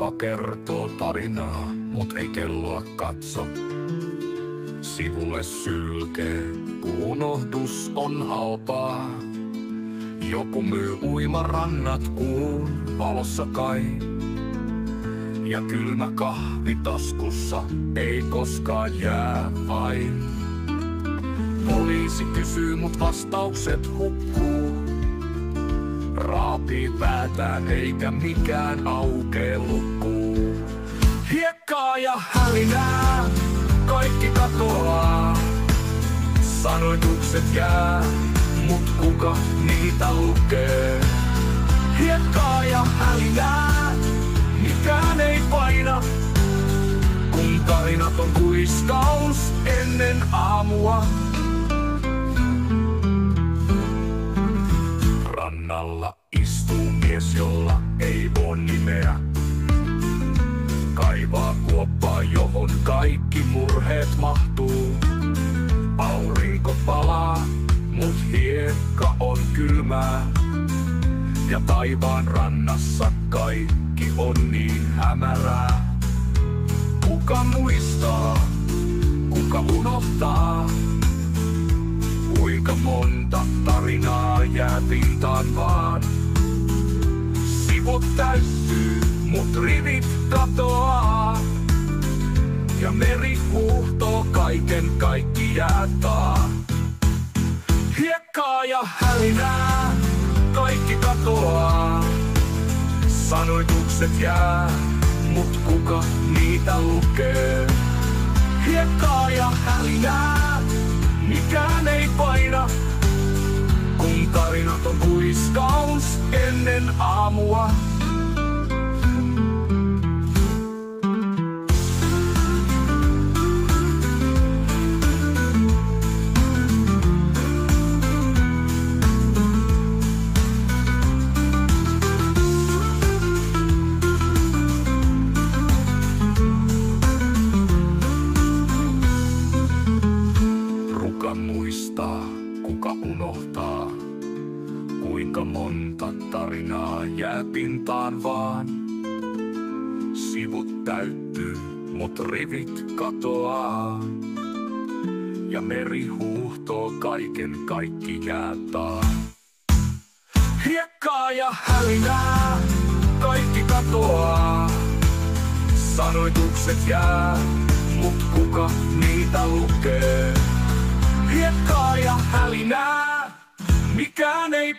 Mappa kertoo tarinaa, mut ei kelloa katso. Sivulle sylkee, unohdus on halpaa. Joku myy uimarannat kuun valossa kai. Ja kylmä kahvi taskussa ei koskaan jää vain. Poliisi kysyy, mut vastaukset hukkuu. Raapii päätään eikä mikään aukee lukkuu. Hiekkaa ja hälinää, kaikki katoaa. Sanoitukset jää, mut kuka niitä lukee? Hiekkaa ja hälinää, mikään ei paina. Kun tarinat on kuiskaus ennen aamua. Rannalla istuu mies, jolla ei oo nimeä. Kaivaa kuoppaa, johon kaikki murheet mahtuu. Aurinko palaa, mut hiekka on kylmää. Ja taivaan rannassa kaikki on niin hämärää. Kuka muistaa, kuka unohtaa? Kuinka monta tarinaa jää pintaan vaan? Sivut täyttyy, mut rivit katoaa. Ja meri huuhtoo, kaiken kaikki jää taa. Hiekkaa ja hälinää, kaikki katoaa. Sanoitukset jää, mut kuka niitä lukee? Hiekkaa ja hälinää, mikään ei paina. Kun tarinat on kuiskaus ennen aamua. Muistaa, kuka unohtaa? Kuinka monta tarinaa jää pintaan vaan? Sivut täyttyy, mut rivit katoaa. Ja meri huuhtoo, kaiken kaikki jää taa. Hiekkaa ja hälinää, kaikki katoaa. Sanoitukset jää, mut kuka niitä lukee? Hiekkaa ja hälinää, mikään ei